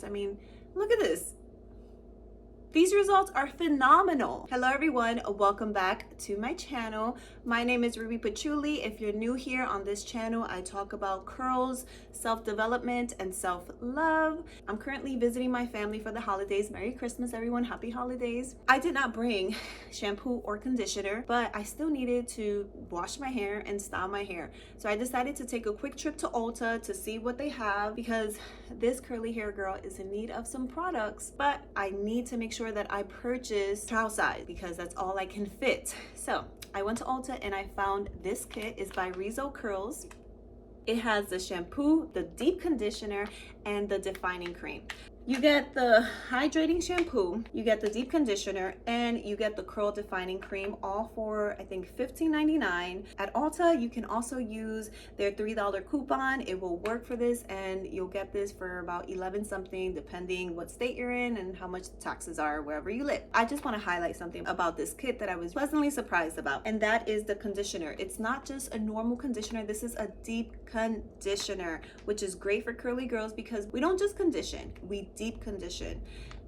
I mean, look at this. These results are phenomenal. Hello everyone, welcome back to my channel. My name is Ruby Patchouli. If you're new here on this channel, I talk about curls, self-development, and self-love. I'm currently visiting my family for the holidays. Merry Christmas everyone, happy holidays. I did not bring shampoo or conditioner, but I still needed to wash my hair and style my hair. So I decided to take a quick trip to Ulta to see what they have because this curly hair girl is in need of some products, but I need to make sure that I purchase trial size because that's all I can fit. So I went to Ulta and I found this kit. It's by Rizo Curls. It has the shampoo, the deep conditioner, and the defining cream. You get the hydrating shampoo, you get the deep conditioner, and you get the curl defining cream, all for I think $15.99. At Ulta, you can also use their $3 coupon. It will work for this, and you'll get this for about 11 something, depending what state you're in and how much the taxes are wherever you live. I just want to highlight something about this kit that I was pleasantly surprised about, and that is the conditioner. It's not just a normal conditioner. This is a deep conditioner, which is great for curly girls because we don't just condition, we deep condition.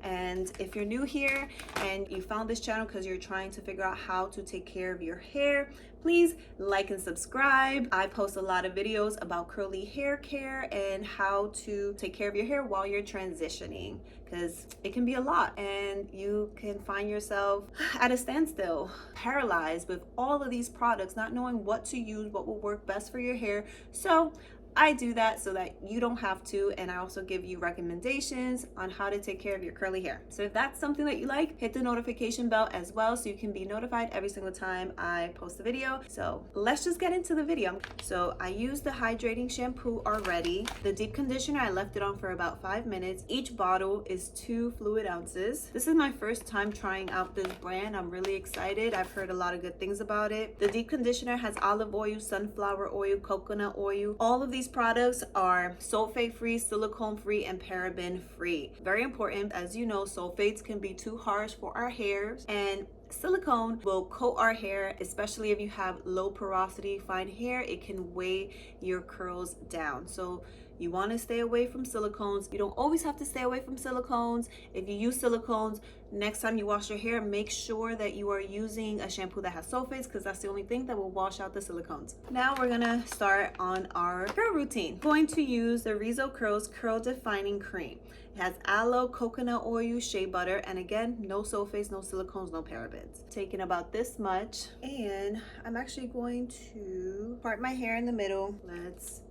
And if you're new here and you found this channel because you're trying to figure out how to take care of your hair, please like and subscribe. I post a lot of videos about curly hair care and how to take care of your hair while you're transitioning, because it can be a lot and you can find yourself at a standstill, paralyzed with all of these products, not knowing what to use, what will work best for your hair. So I do that so that you don't have to, and I also give you recommendations on how to take care of your curly hair. So if that's something that you like, hit the notification bell as well so you can be notified every single time I post a video. So let's just get into the video. So I used the hydrating shampoo already. The deep conditioner, I left it on for about 5 minutes. Each bottle is 2 fluid ounces. This is my first time trying out this brand. I'm really excited. I've heard a lot of good things about it. The deep conditioner has olive oil, sunflower oil, coconut oil. All of these products are sulfate free, silicone free, and paraben free. Very important. As you know, sulfates can be too harsh for our hairs, and silicone will coat our hair, especially if you have low porosity fine hair. It can weigh your curls down. So you want to stay away from silicones. You don't always have to stay away from silicones. If you use silicones, next time you wash your hair, make sure that you are using a shampoo that has sulfates, because that's the only thing that will wash out the silicones. Now we're gonna start on our hair routine. I'm going to use the Rizo Curls Curl Defining Cream. It has aloe, coconut oil, shea butter, and again, no sulfates, no silicones, no parabens. Taking about this much, and I'm actually going to part my hair in the middle. Let's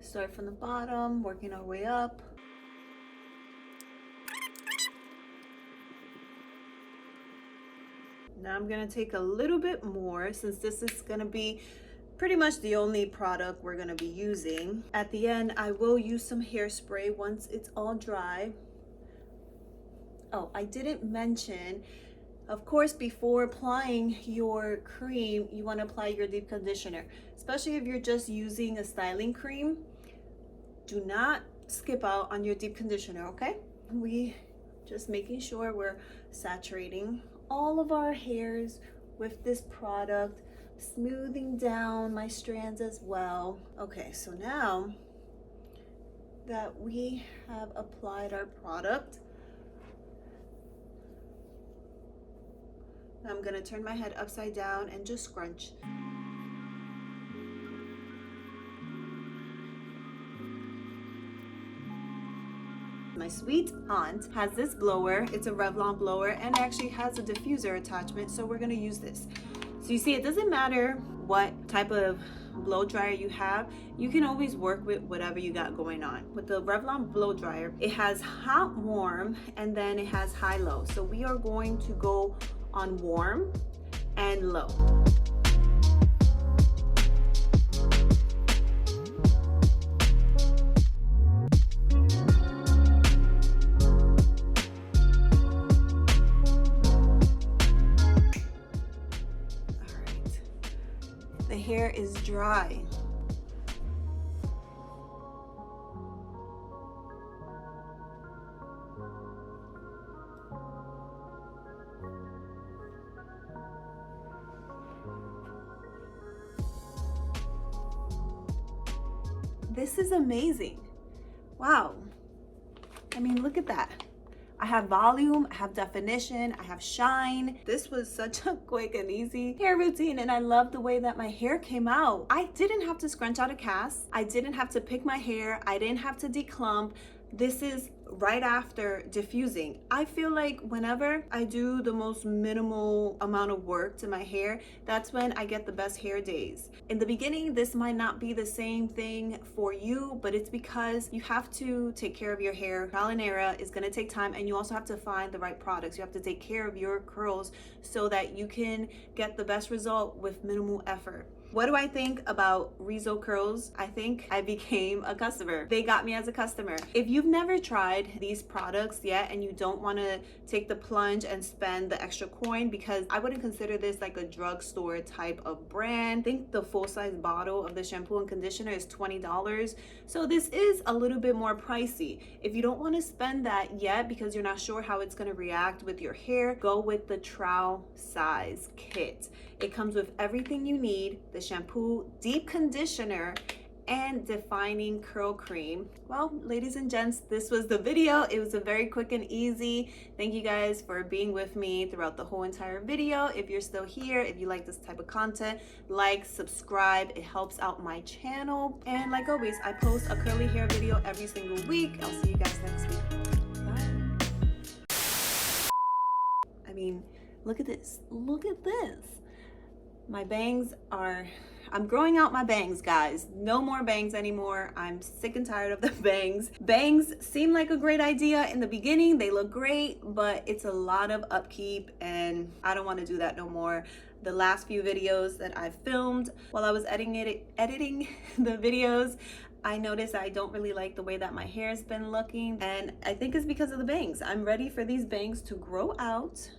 start from the bottom, working our way up. Now I'm gonna take a little bit more, since this is gonna be pretty much the only product we're gonna be using. At the end, I will use some hairspray once it's all dry. Oh, I didn't mention, of course, before applying your cream, you wanna apply your deep conditioner, especially if you're just using a styling cream. Do not skip out on your deep conditioner, okay? We just making sure we're saturating all of our hairs with this product, smoothing down my strands as well. Okay, so now that we have applied our product, I'm gonna turn my head upside down and just scrunch. My sweet aunt has this blower. It's a Revlon blower and actually has a diffuser attachment, so we're gonna use this. So you see, it doesn't matter what type of blow dryer you have, you can always work with whatever you got going on. With the Revlon blow dryer, it has hot, warm, and then it has high, low. So we are going to go on warm and low. The hair is dry. This is amazing. Wow. I mean, look at that. I have volume, I have definition, I have shine. This was such a quick and easy hair routine, and I love the way that my hair came out. I didn't have to scrunch out a cast. I didn't have to pick my hair. I didn't have to declump. This is right after diffusing. I feel like whenever I do the most minimal amount of work to my hair, that's when I get the best hair days. In the beginning, this might not be the same thing for you, but it's because you have to take care of your hair. Trial and error is gonna take time, and you also have to find the right products. You have to take care of your curls so that you can get the best result with minimal effort. What do I think about Rizo Curls? I think I became a customer. They got me as a customer. If you've never tried these products yet and you don't want to take the plunge and spend the extra coin, because I wouldn't consider this like a drugstore type of brand. I think the full-size bottle of the shampoo and conditioner is $20. So this is a little bit more pricey. If you don't want to spend that yet because you're not sure how it's going to react with your hair, go with the trial size kit. It comes with everything you need: the shampoo, deep conditioner, and defining curl cream. Well, ladies and gents, this was the video. It was a very quick and easy. Thank you guys for being with me throughout the whole entire video. If you're still here, if you like this type of content, like, subscribe. It helps out my channel. And like always, I post a curly hair video every single week. I'll see you guys next week. Bye. I mean, look at this. Look at this. My bangs are, I'm growing out my bangs, guys. No more bangs anymore. I'm sick and tired of the bangs. Bangs seem like a great idea in the beginning. They look great, but it's a lot of upkeep, and I don't want to do that no more. The last few videos that I filmed while I was editing the videos, I noticed I don't really like the way that my hair's been looking, and I think it's because of the bangs. I'm ready for these bangs to grow out.